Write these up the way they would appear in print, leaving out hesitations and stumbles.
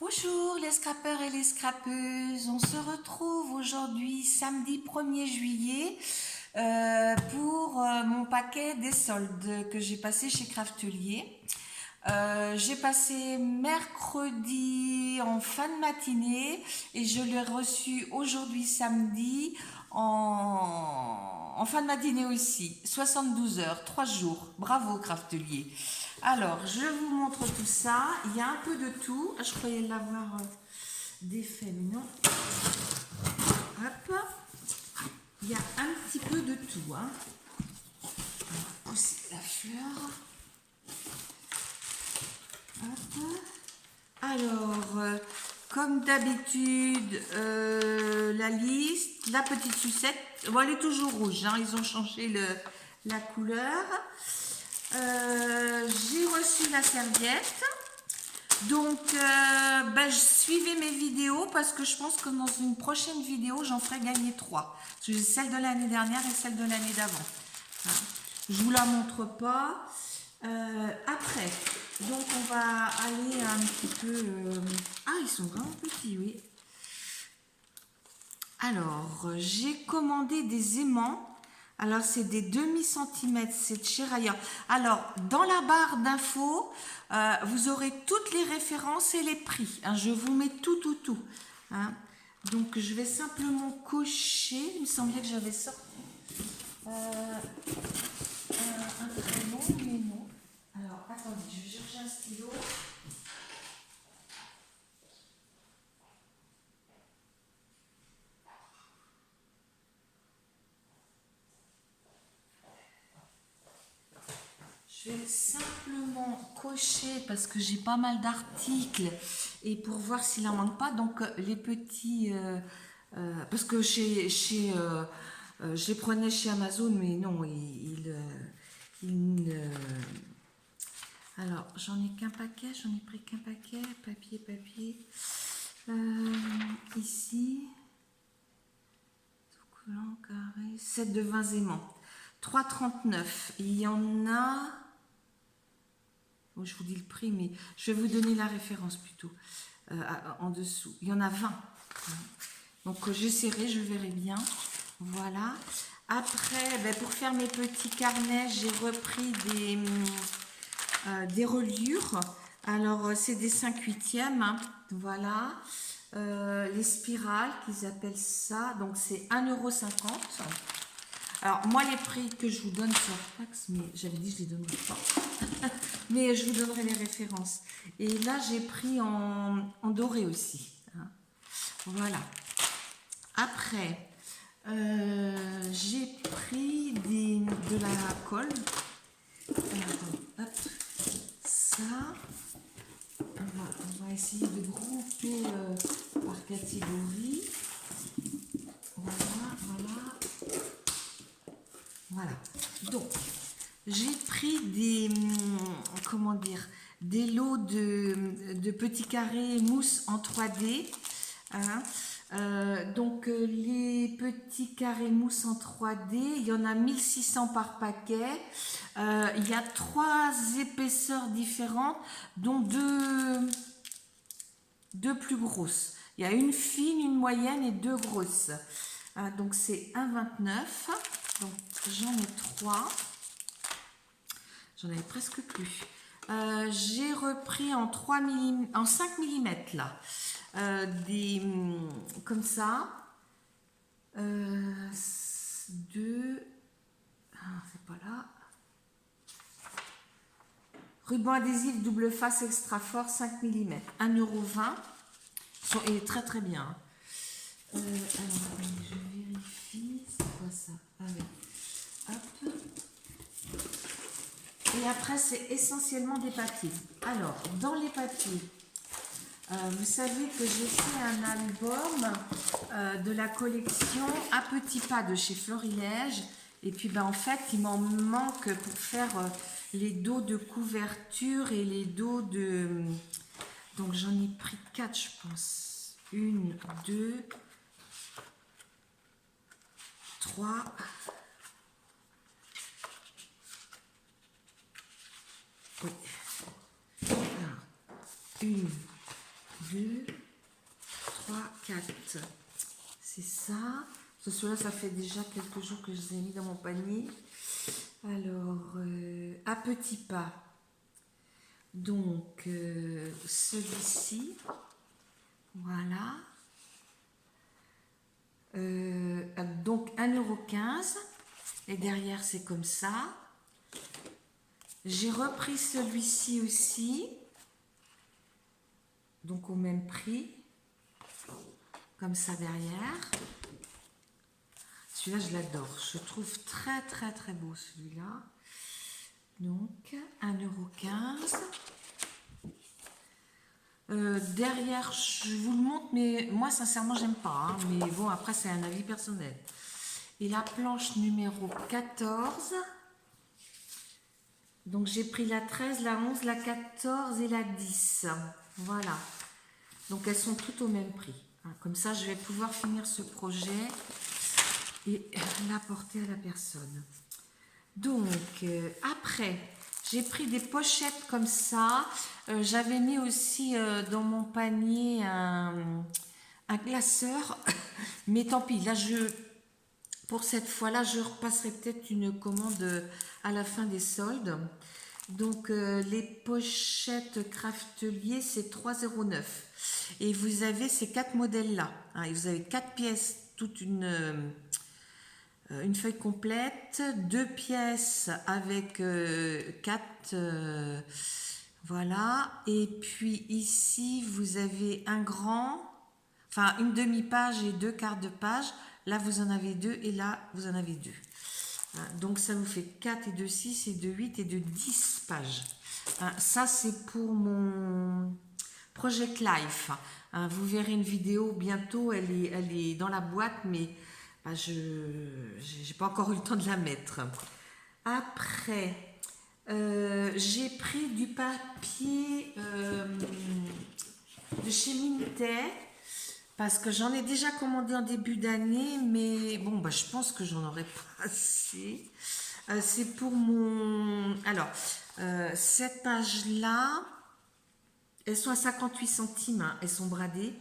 Bonjour les scrappeurs et les scrappeuses, on se retrouve aujourd'hui samedi 1er juillet pour mon paquet des soldes que j'ai passé chez Craftelier. J'ai passé mercredi en fin de matinée et je l'ai reçu aujourd'hui samedi en fin de matinée aussi. 72 heures, 3 jours. Bravo Craftelier. Alors, je vous montre tout ça. Il y a un peu de tout. Je croyais l'avoir défait, mais non. Hop. Il y a un petit peu de tout. Hein. On va pousser la fleur. Hop. Alors, comme d'habitude, la liste, la petite sucette, bon, elle est toujours rouge, hein, ils ont changé la couleur. J'ai reçu la serviette. Donc, suivez mes vidéos parce que je pense que dans une prochaine vidéo, j'en ferai gagner 3. J'ai celle de l'année dernière et celle de l'année d'avant. Je vous la montre pas. Après, donc on va aller un petit peu... Ah, ils sont vraiment petits, oui. Alors, j'ai commandé des aimants. Alors, c'est des demi-centimètres, c'est de chez Raya. Alors, dans la barre d'infos, vous aurez toutes les références et les prix. Hein, je vous mets tout. Hein. Donc, je vais simplement cocher. Il me semblait que j'avais sorti un prénom, mais non. Alors, attendez, je vais chercher un stylo. Je vais simplement cocher parce que j'ai pas mal d'articles et pour voir s'il en manque pas. Donc les petits, parce que je les prenais chez Amazon, mais non, alors j'en ai qu'un paquet, j'en ai pris qu'un paquet, papier. Ici, collant carré, 7 de 20 aimants, 3,39. Il y en a. Je vous dis le prix, mais je vais vous donner la référence plutôt en dessous. Il y en a 20. Donc j'essaierai, je verrai bien. Voilà. Après, pour faire mes petits carnets, j'ai repris des reliures. Alors c'est des 5/8e. Hein. Voilà. Les spirales qu'ils appellent ça. Donc c'est 1,50 €. Alors, moi, les prix que je vous donne sur Tax, mais j'avais dit je ne les donnerai pas. Mais je vous donnerai les références. Et là, j'ai pris en doré aussi. Hein. Voilà. Après, j'ai pris de la colle. Hop, ça. On va essayer de grouper par catégorie. Voilà. Donc, j'ai pris des lots de petits carrés mousse en 3D. Hein. Donc, les petits carrés mousse en 3D, il y en a 1600 par paquet. Il y a 3 épaisseurs différentes, dont deux plus grosses. Il y a une fine, une moyenne et 2 grosses. Donc, c'est 1,29 €. Donc j'en ai 3. J'en avais presque plus. J'ai repris en 5 mm là. Des comme ça. 2. C'est pas là. Ruban adhésif double face extra fort 5 mm. 1,20 €. Il est très bien. Alors, je vérifie. C'est quoi ça? Ah oui. Hop. Et après, c'est essentiellement des papiers. Alors, dans les papiers, vous savez que j'ai fait un album de la collection À Petits Pas de chez Florilège. Et puis, en fait, il m'en manque pour faire les dos de couverture et les dos de... Donc, j'en ai pris 4, je pense. 1, 2, 3... Oui. Alors, 1, 2, 3, 4. C'est ça. Ceux-là, ça fait déjà quelques jours que je les ai mis dans mon panier. Alors, à petits pas. Donc, celui-ci. Voilà. Donc, 1,15 €. Et derrière, c'est comme ça. J'ai repris celui-ci aussi. Donc, au même prix. Comme ça derrière. Celui-là, je l'adore. Je trouve très, très, très beau celui-là. Donc, 1,15 €. Derrière, je vous le montre, mais moi, sincèrement, j'aime pas. Hein, mais bon, après, c'est un avis personnel. Et la planche numéro 14. Donc, j'ai pris la 13, la 11, la 14 et la 10. Voilà. Donc, elles sont toutes au même prix. Comme ça, je vais pouvoir finir ce projet et l'apporter à la personne. Donc, après, j'ai pris des pochettes comme ça. J'avais mis aussi dans mon panier un glaceur. Mais tant pis, là, pour cette fois-là, je repasserai peut-être une commande à la fin des soldes. Donc, les pochettes Craftelier, c'est 3,09 €. Et vous avez ces 4 modèles-là. Hein, et vous avez 4 pièces, toute une feuille complète, 2 pièces avec 4, voilà. Et puis ici, vous avez un grand, enfin une demi-page et 2 quarts de page. Là, vous en avez 2 et là, vous en avez 2. Donc, ça vous fait 4 et 2, 6 et 2, 8 et 2, 10 pages. Ça, c'est pour mon Project Life. Vous verrez une vidéo bientôt, elle est dans la boîte, mais je n'ai pas encore eu le temps de la mettre. Après, j'ai pris du papier de chez Minter. Parce que j'en ai déjà commandé en début d'année, mais bon, je pense que j'en aurai pas assez. C'est pour mon... Alors, cette page-là, elles sont à 58 centimes, hein, elles sont bradées.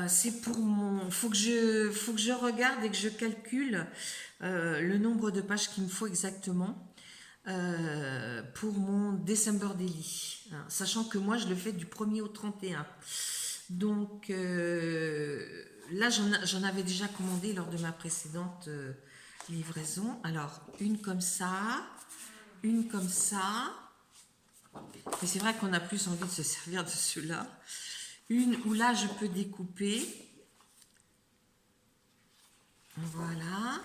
C'est pour mon... Faut que je regarde et que je calcule le nombre de pages qu'il me faut exactement pour mon December Daily. Hein, sachant que moi, je le fais du 1er au 31. Donc là, j'en avais déjà commandé lors de ma précédente livraison. Alors, une comme ça, une comme ça. Et c'est vrai qu'on a plus envie de se servir de ceux-là. Une où là, je peux découper. Voilà.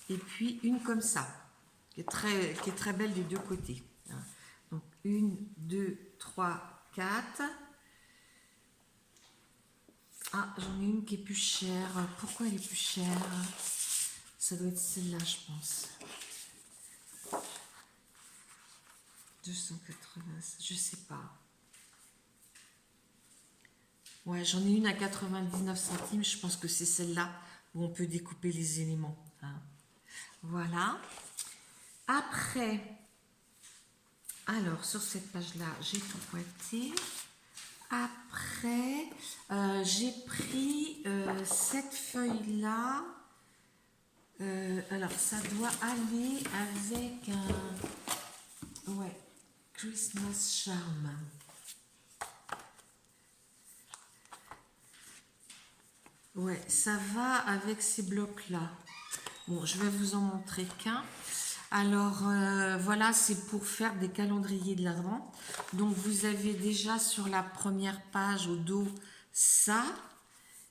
Et puis une comme ça, qui est très belle des deux côtés. Donc, 1, 2, 3, 4. Ah, j'en ai une qui est plus chère. Pourquoi elle est plus chère? Ça doit être celle-là, je pense. 280, je sais pas. Ouais, j'en ai une à 99 centimes. Je pense que c'est celle-là où on peut découper les éléments. Hein. Voilà. Après, alors sur cette page-là, j'ai tout pointé. Après, j'ai pris cette feuille-là. Alors, ça doit aller avec un... Ouais, Christmas Charm. Ouais, ça va avec ces blocs-là. Bon, je vais vous en montrer qu'un. Alors, voilà, c'est pour faire des calendriers de l'Avent. Donc, vous avez déjà sur la première page au dos ça.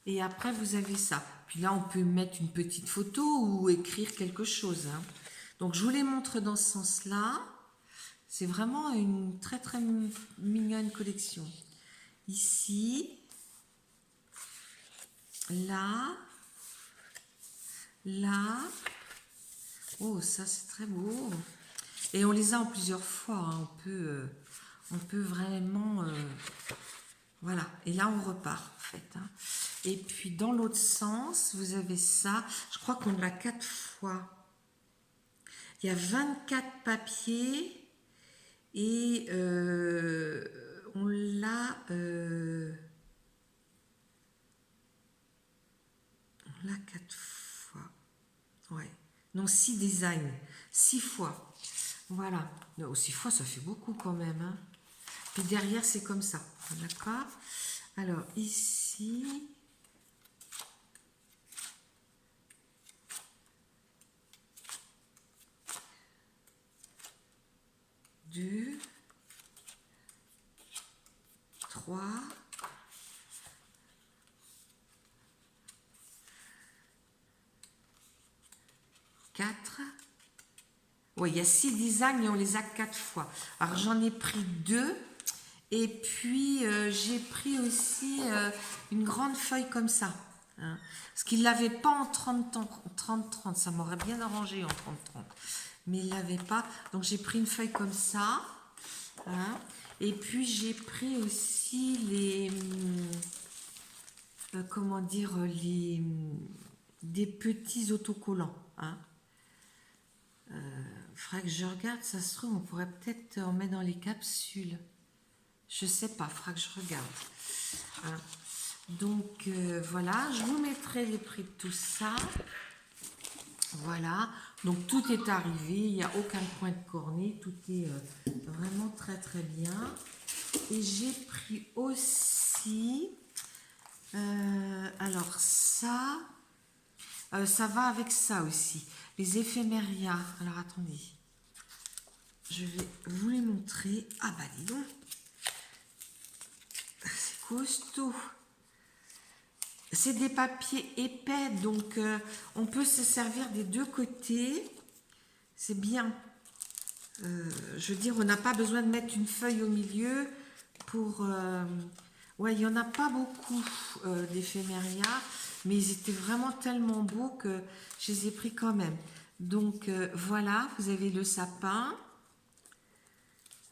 Et après, vous avez ça. Puis là, on peut mettre une petite photo ou écrire quelque chose. Hein. Donc, je vous les montre dans ce sens-là. C'est vraiment une très, très mignonne collection. Ici, là, là. Oh, ça, c'est très beau. Et on les a en plusieurs fois. Hein. On peut vraiment... voilà. Et là, on repart, en fait. Hein. Et puis, dans l'autre sens, vous avez ça. Je crois qu'on l'a 4 fois. Il y a 24 papiers. Et on l'a là 4 fois. Ouais. Non, 6 designs. 6 fois. Voilà. Non, 6 fois, ça fait beaucoup quand même. Hein. Puis derrière, c'est comme ça. D'accord? Alors, ici... 2, 3, 4. Oui, il y a 6 designs et on les a 4 fois. Alors j'en ai pris 2. Et puis j'ai pris aussi une grande feuille comme ça. Hein, parce qu'il ne l'avait pas en 30-30. Ça m'aurait bien arrangé en 30-30. Mais il ne l'avait pas. Donc j'ai pris une feuille comme ça. Hein, et puis j'ai pris aussi les... comment dire, des petits autocollants. Hein. Faudrait que je regarde, ça se trouve, on pourrait peut-être en mettre dans les capsules. Je sais pas, faudra que je regarde. Hein. Donc voilà, je vous mettrai les prix de tout ça. Voilà, donc tout est arrivé, il n'y a aucun point de cornet, tout est vraiment très très bien. Et j'ai pris aussi, alors ça va avec ça aussi, les éphémérias. Alors attendez, je vais vous les montrer. Ah bah dis donc, c'est costaud. C'est des papiers épais, donc on peut se servir des deux côtés. C'est bien. Je veux dire, on n'a pas besoin de mettre une feuille au milieu pour... ouais, il n'y en a pas beaucoup d'éphémérias, mais ils étaient vraiment tellement beaux que je les ai pris quand même. Donc voilà, vous avez le sapin.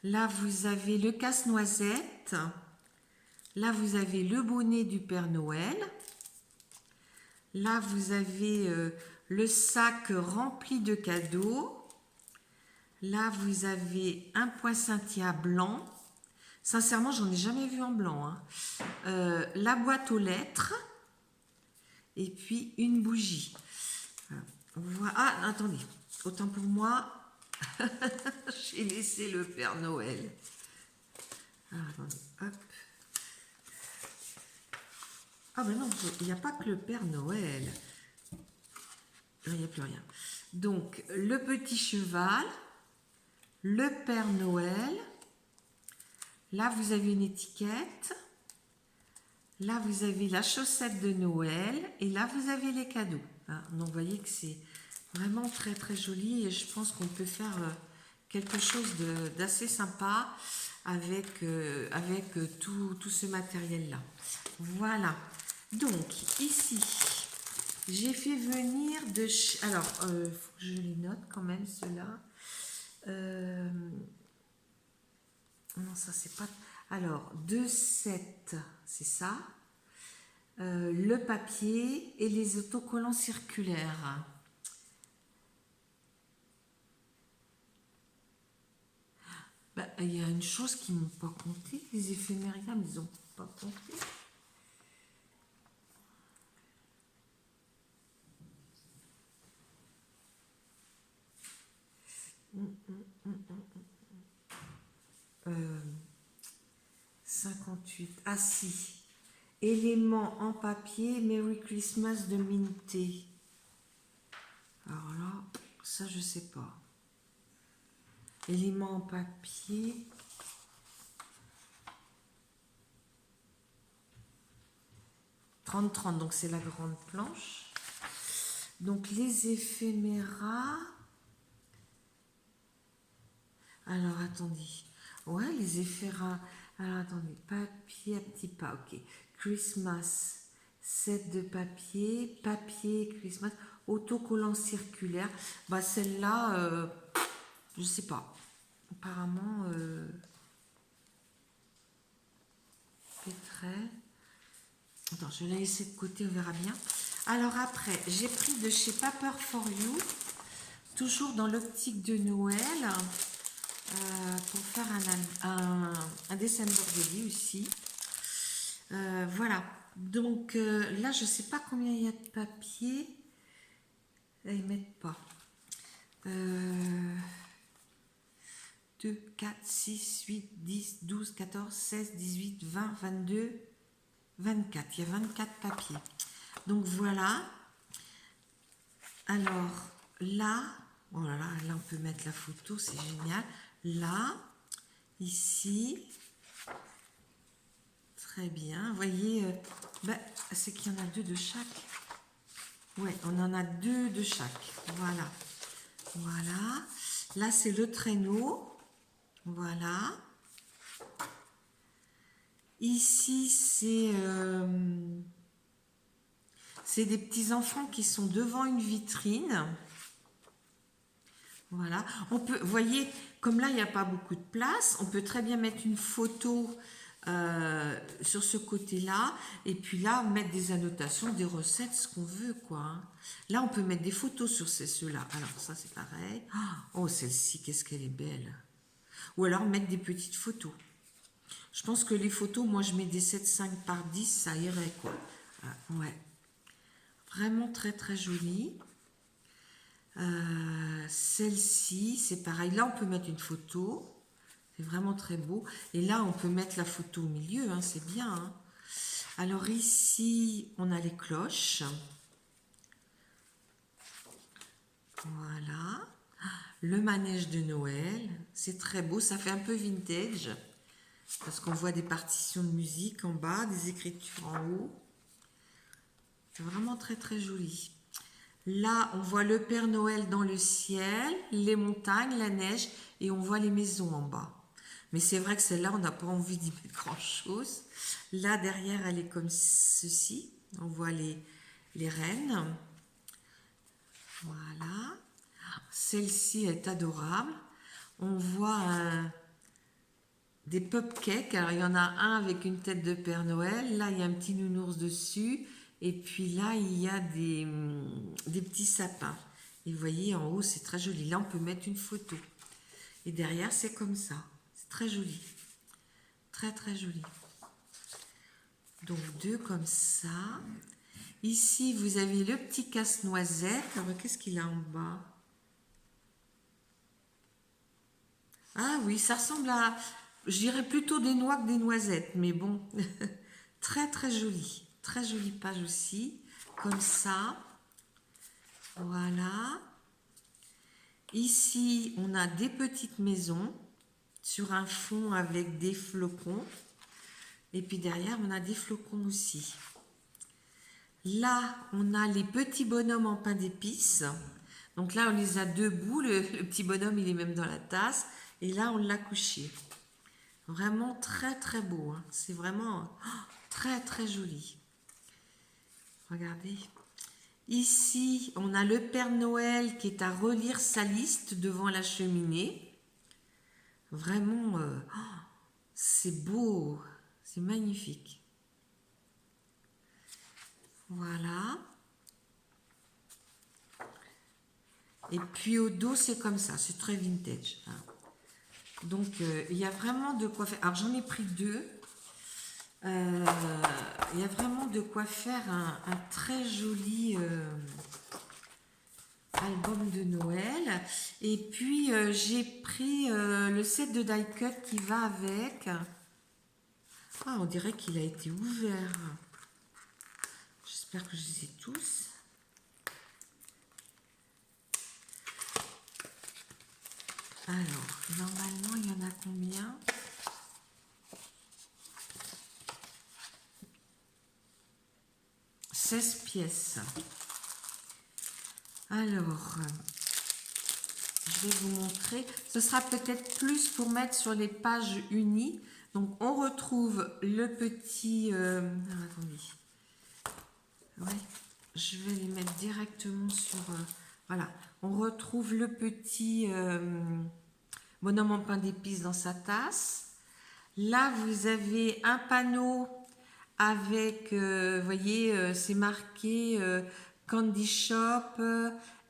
Là, vous avez le casse-noisette. Là, vous avez le bonnet du Père Noël. Là, vous avez le sac rempli de cadeaux. Là, vous avez un poinsettia blanc. Sincèrement, j'en ai jamais vu en blanc. Hein. La boîte aux lettres. Et puis, une bougie. Voilà. Ah, attendez. Autant pour moi, j'ai laissé le Père Noël. Ah, attendez. Hop. Ah ben non, il n'y a pas que le Père Noël. Il n'y a plus rien. Donc, le petit cheval, le Père Noël. Là, vous avez une étiquette. Là, vous avez la chaussette de Noël. Et là, vous avez les cadeaux. Hein. Donc, vous voyez que c'est vraiment très, très joli. Et je pense qu'on peut faire quelque chose d'assez sympa avec tout ce matériel-là. Voilà. Donc, ici, j'ai fait venir de... Alors, faut que je les note quand même, ceux-là. Non, ça, c'est pas... Alors, 2,7, c'est ça. Le papier et les autocollants circulaires. Bah, il y a une chose qu'ils m'ont pas compté, les éphémérias, mais ils n'ont pas compté. Hum. 58. Ah si. Éléments en papier, Merry Christmas de Minté. Alors là, ça je sais pas. Éléments en papier. « 30-30, donc c'est la grande planche. Donc les éphéméras. Alors attendez. Ouais, les éphéméras. Alors attendez, papier à petits pas, ok. Christmas, set de papier, papier Christmas, autocollant circulaire. Bah celle-là, je sais pas. Apparemment, pétret. Attends, je vais la laisser de côté, on verra bien. Alors après, j'ai pris de chez Paper for You, toujours dans l'optique de Noël, pour faire un December Daily aussi. Voilà. Donc là, je ne sais pas combien il y a de papier. Là, ils ne mettent pas. 2, 4, 6, 8, 10, 12, 14, 16, 18, 20, 22, 24. Il y a 24 papiers. Donc voilà. Alors là, oh là là, là on peut mettre la photo, c'est génial. Là, ici, très bien. Vous voyez, c'est qu'il y en a 2 de chaque. Oui, on en a 2 de chaque. Voilà. Voilà. Là, c'est le traîneau. Voilà. Ici, c'est des petits enfants qui sont devant une vitrine. Voilà. On peut, vous voyez, comme là, il n'y a pas beaucoup de place, on peut très bien mettre une photo sur ce côté-là, et puis là, mettre des annotations, des recettes, ce qu'on veut, quoi. Hein. Là, on peut mettre des photos sur ceux-là. Alors, ça, c'est pareil. Oh, celle-ci, qu'est-ce qu'elle est belle. Ou alors, mettre des petites photos. Je pense que les photos, moi, je mets des 7,5 par 10, ça irait, quoi. Ouais. Vraiment très, très jolie. Celle-ci, c'est pareil. Là, on peut mettre une photo. C'est vraiment très beau. Et là, on peut mettre la photo au milieu. Hein, c'est bien. Hein. Alors ici, on a les cloches. Voilà. Le manège de Noël. C'est très beau. Ça fait un peu vintage. Parce qu'on voit des partitions de musique en bas, des écritures en haut. C'est vraiment très, très joli. Là, on voit le Père Noël dans le ciel, les montagnes, la neige, et on voit les maisons en bas. Mais c'est vrai que celle-là, on n'a pas envie d'y mettre grand-chose. Là, derrière, elle est comme ceci. On voit les reines. Voilà. Celle-ci est adorable. On voit des cupcakes. Alors, il y en a un avec une tête de Père Noël. Là, il y a un petit nounours dessus. Et puis là, il y a des petits sapins. Et vous voyez, en haut, c'est très joli. Là, on peut mettre une photo. Et derrière, c'est comme ça. C'est très joli. Très, très joli. Donc, 2 comme ça. Ici, vous avez le petit casse-noisette. Alors, qu'est-ce qu'il a en bas? Ah oui, ça ressemble à... Je dirais plutôt des noix que des noisettes. Mais bon, très, très joli. Très jolie page aussi. Comme ça. Voilà. Ici, on a des petites maisons sur un fond avec des flocons. Et puis derrière, on a des flocons aussi. Là, on a les petits bonhommes en pain d'épices. Donc là, on les a debout. Le petit bonhomme, il est même dans la tasse. Et là, on l'a couché. Vraiment très, très beau. Hein. C'est vraiment très, très joli. Regardez. Ici, on a le Père Noël qui est à relire sa liste devant la cheminée. Vraiment, c'est beau, c'est magnifique. Voilà. Et puis au dos, c'est comme ça, c'est très vintage. Hein. Donc, il y a vraiment de quoi faire. Alors, j'en ai pris 2. Il y a vraiment de quoi faire un très joli album de Noël. Et puis, j'ai pris le set de die cut qui va avec. Ah, on dirait qu'il a été ouvert. J'espère que je les ai tous. Alors, normalement, il y en a combien? « 16 pièces. Alors, je vais vous montrer. Ce sera peut-être plus pour mettre sur les pages unies. Donc, on retrouve le petit... attendez. Ouais, je vais les mettre directement sur... voilà. On retrouve le petit bonhomme en pain d'épices dans sa tasse. Là, vous avez un panneau avec, vous voyez, c'est marqué Candy Shop,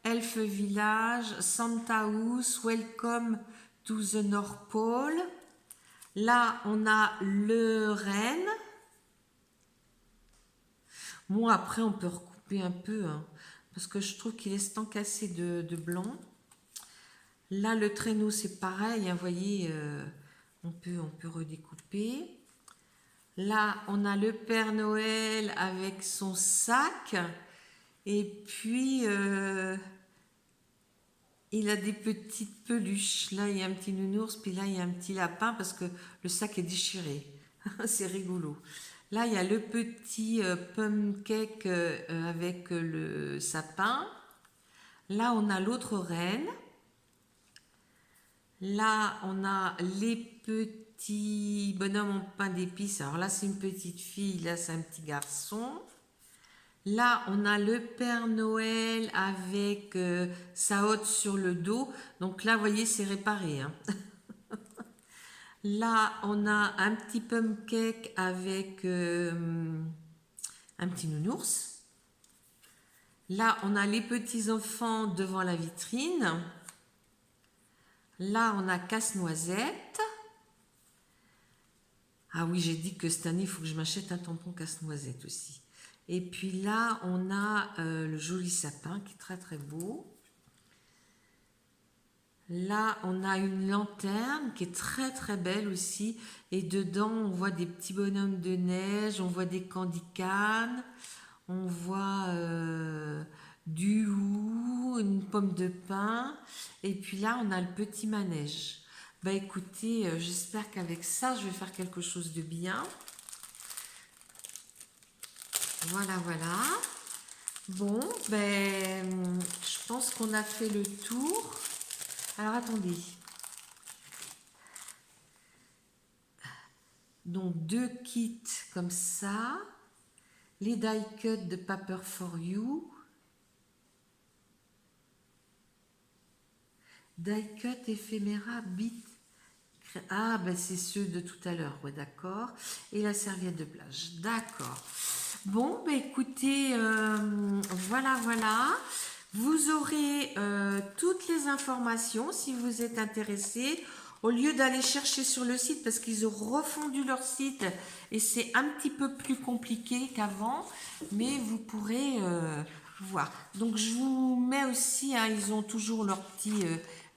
Elf Village, Santa House, Welcome to the North Pole. Là, on a le renne. Bon, après, on peut recouper un peu, hein, parce que je trouve qu'il est estancacé de blanc. Là, le traîneau, c'est pareil, hein, vous voyez, on peut redécouper. Là, on a le Père Noël avec son sac. Et puis, il a des petites peluches. Là, il y a un petit nounours, puis là, il y a un petit lapin parce que le sac est déchiré. C'est rigolo. Là, il y a le petit plum cake avec le sapin. Là, on a l'autre reine. Là, on a les petits bonhommes en pain d'épices. Alors là, c'est une petite fille. Là, c'est un petit garçon. Là, on a le Père Noël avec sa hotte sur le dos. Donc là, vous voyez, c'est réparé, hein. Là, on a un petit plum cake avec un petit nounours. Là, on a les petits enfants devant la vitrine. Là, on a Casse-Noisette. Ah oui, j'ai dit que cette année, il faut que je m'achète un tampon Casse-Noisette aussi. Et puis là, on a le joli sapin qui est très très beau. Là, on a une lanterne qui est très très belle aussi. Et dedans, on voit des petits bonhommes de neige, on voit des candy canes, on voit du hou, une pomme de pin. Et puis là, on a le petit manège. Bah écoutez, j'espère qu'avec ça, je vais faire quelque chose de bien. Voilà, voilà. Bon, ben, je pense qu'on a fait le tour. Alors attendez. Donc 2 kits comme ça. Les die cut de Paper for You. Die cut éphéméra bit. Ah, ben c'est ceux de tout à l'heure, ouais, d'accord. Et la serviette de plage, d'accord. Bon, ben écoutez, voilà, voilà. Vous aurez toutes les informations si vous êtes intéressé. Au lieu d'aller chercher sur le site, parce qu'ils ont refondu leur site et c'est un petit peu plus compliqué qu'avant, mais vous pourrez voir. Donc je vous mets aussi, hein, ils ont toujours leur petit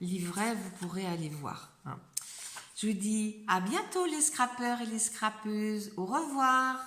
livret, vous pourrez aller voir. Hein. Je vous dis à bientôt les scrappeurs et les scrappeuses. Au revoir.